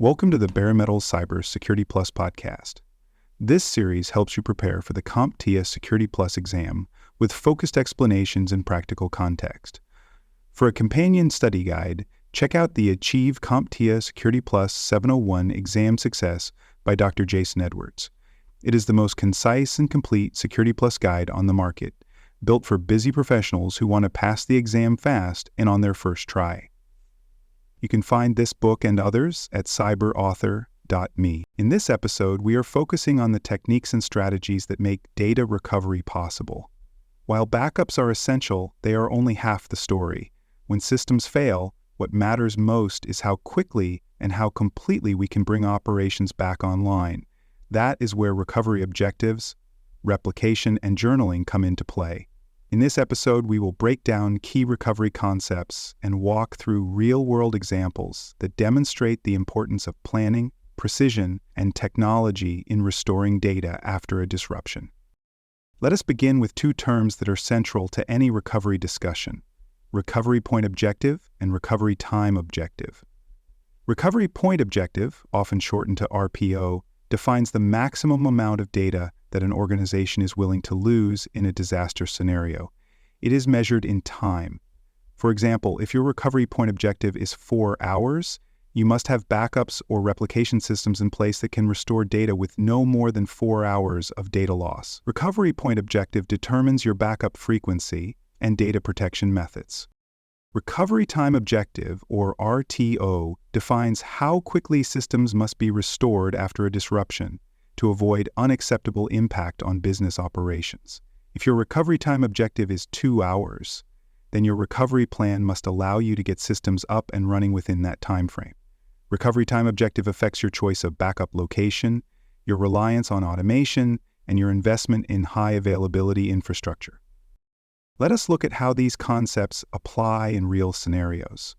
Welcome to the Bare Metal Cyber Security Plus podcast. This series helps you prepare for the CompTIA Security Plus exam with focused explanations and practical context. For a companion study guide, check out the Achieve CompTIA Security Plus 701 Exam Success by Dr. Jason Edwards. It is the most concise and complete Security Plus guide on the market, built for busy professionals who want to pass the exam fast and on their first try. You can find this book and others at cyberauthor.me. In this episode, we are focusing on the techniques and strategies that make data recovery possible. While backups are essential, they are only half the story. When systems fail, what matters most is how quickly and how completely we can bring operations back online. That is where recovery objectives, replication, and journaling come into play. In this episode, we will break down key recovery concepts and walk through real-world examples that demonstrate the importance of planning, precision, and technology in restoring data after a disruption. Let us begin with two terms that are central to any recovery discussion: recovery point objective and recovery time objective. Recovery point objective, often shortened to RPO, defines the maximum amount of data that an organization is willing to lose in a disaster scenario. It is measured in time. For example, if your recovery point objective is 4 hours, you must have backups or replication systems in place that can restore data with no more than 4 hours of data loss. Recovery point objective determines your backup frequency and data protection methods. Recovery time objective, or RTO, defines how quickly systems must be restored after a disruption to avoid unacceptable impact on business operations. If your recovery time objective is 2 hours, then your recovery plan must allow you to get systems up and running within that time frame. Recovery time objective affects your choice of backup location, your reliance on automation, and your investment in high availability infrastructure. Let us look at how these concepts apply in real scenarios.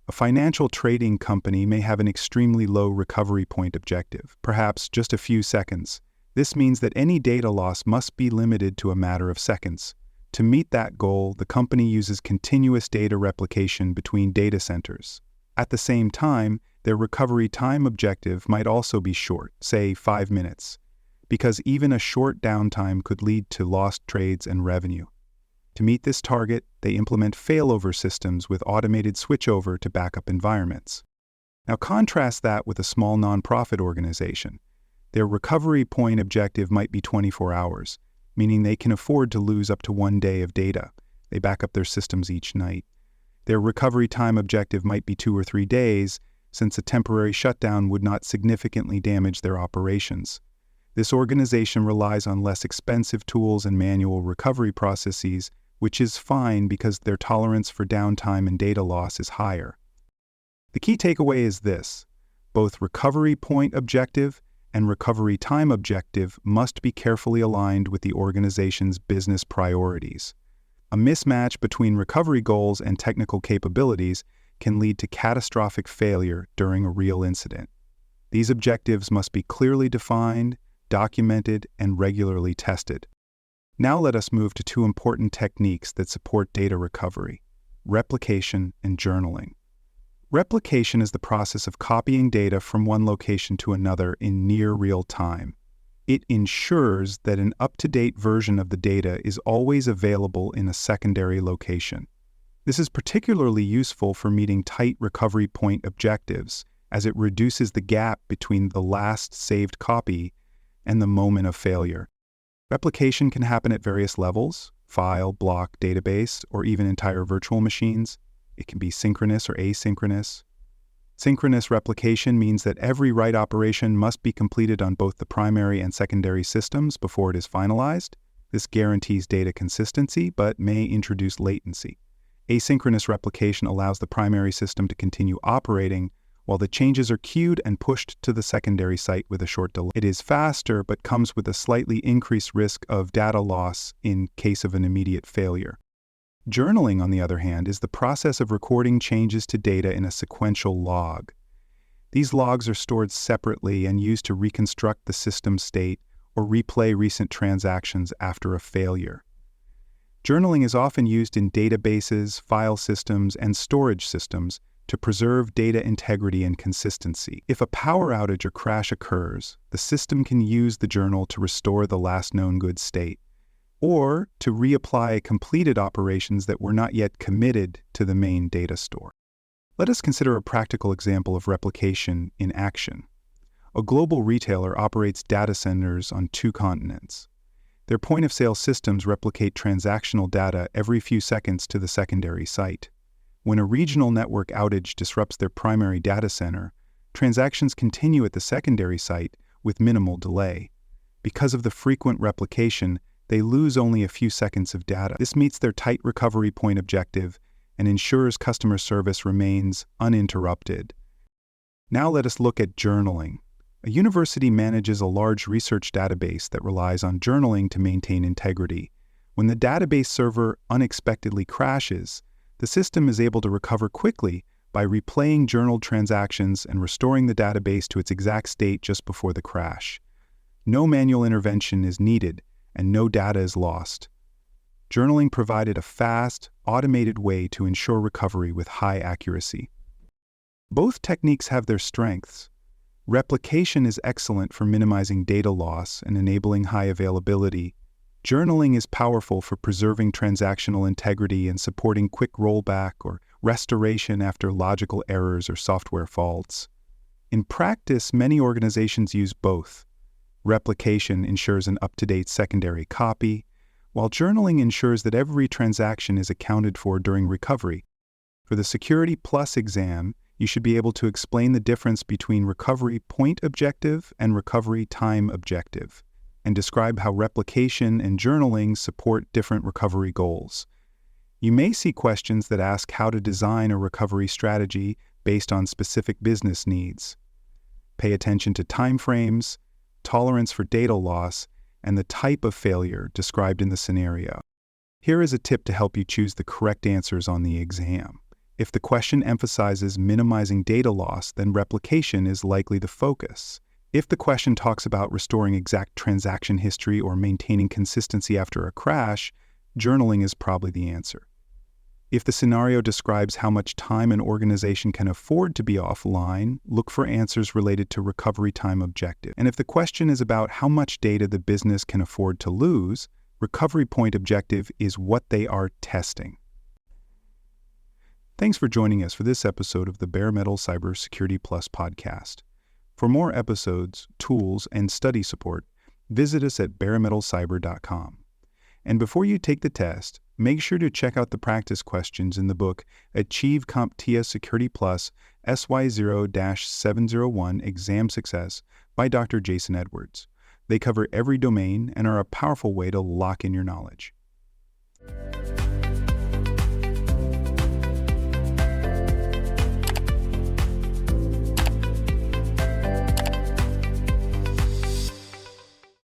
A financial trading company may have an extremely low recovery point objective, perhaps just a few seconds. This means that any data loss must be limited to a matter of seconds. To meet that goal, the company uses continuous data replication between data centers. At the same time, their recovery time objective might also be short, say 5 minutes, because even a short downtime could lead to lost trades and revenue. To meet this target, they implement failover systems with automated switchover to backup environments. Now contrast that with a small nonprofit organization. Their recovery point objective might be 24 hours, meaning they can afford to lose up to 1 day of data. They back up their systems each night. Their recovery time objective might be 2 or 3 days, since a temporary shutdown would not significantly damage their operations. This organization relies on less expensive tools and manual recovery processes, which is fine because their tolerance for downtime and data loss is higher. The key takeaway is this: both recovery point objective and recovery time objective must be carefully aligned with the organization's business priorities. A mismatch between recovery goals and technical capabilities can lead to catastrophic failure during a real incident. These objectives must be clearly defined, documented, and regularly tested. Now let us move to two important techniques that support data recovery: replication and journaling. Replication is the process of copying data from one location to another in near real time. It ensures that an up-to-date version of the data is always available in a secondary location. This is particularly useful for meeting tight recovery point objectives, as it reduces the gap between the last saved copy and the moment of failure. Replication can happen at various levels: file, block, database, or even entire virtual machines. It can be synchronous or asynchronous. Synchronous replication means that every write operation must be completed on both the primary and secondary systems before it is finalized. This guarantees data consistency, but may introduce latency. Asynchronous replication allows the primary system to continue operating while the changes are queued and pushed to the secondary site with a short delay. It is faster, but comes with a slightly increased risk of data loss in case of an immediate failure. Journaling, on the other hand, is the process of recording changes to data in a sequential log. These logs are stored separately and used to reconstruct the system state or replay recent transactions after a failure. Journaling is often used in databases, file systems, and storage systems to preserve data integrity and consistency. If a power outage or crash occurs, the system can use the journal to restore the last known good state, or to reapply completed operations that were not yet committed to the main data store. Let us consider a practical example of replication in action. A global retailer operates data centers on 2 continents. Their point-of-sale systems replicate transactional data every few seconds to the secondary site. When a regional network outage disrupts their primary data center, transactions continue at the secondary site with minimal delay. Because of the frequent replication, they lose only a few seconds of data. This meets their tight recovery point objective and ensures customer service remains uninterrupted. Now let us look at journaling. A university manages a large research database that relies on journaling to maintain integrity. When the database server unexpectedly crashes, the system is able to recover quickly by replaying journaled transactions and restoring the database to its exact state just before the crash. No manual intervention is needed, and no data is lost. Journaling provided a fast, automated way to ensure recovery with high accuracy. Both techniques have their strengths. Replication is excellent for minimizing data loss and enabling high availability. Journaling is powerful for preserving transactional integrity and supporting quick rollback or restoration after logical errors or software faults. In practice, many organizations use both. Replication ensures an up-to-date secondary copy, while journaling ensures that every transaction is accounted for during recovery. For the Security Plus exam, you should be able to explain the difference between recovery point objective and recovery time objective, and describe how replication and journaling support different recovery goals. You may see questions that ask how to design a recovery strategy based on specific business needs. Pay attention to timeframes, tolerance for data loss, and the type of failure described in the scenario. Here is a tip to help you choose the correct answers on the exam. If the question emphasizes minimizing data loss, then replication is likely the focus. If the question talks about restoring exact transaction history or maintaining consistency after a crash, journaling is probably the answer. If the scenario describes how much time an organization can afford to be offline, look for answers related to recovery time objective. And if the question is about how much data the business can afford to lose, recovery point objective is what they are testing. Thanks for joining us for this episode of the Bare Metal Cybersecurity Plus podcast. For more episodes, tools, and study support, visit us at baremetalcyber.com. And before you take the test, make sure to check out the practice questions in the book Achieve CompTIA Security Plus SY0-701 Exam Success by Dr. Jason Edwards. They cover every domain and are a powerful way to lock in your knowledge.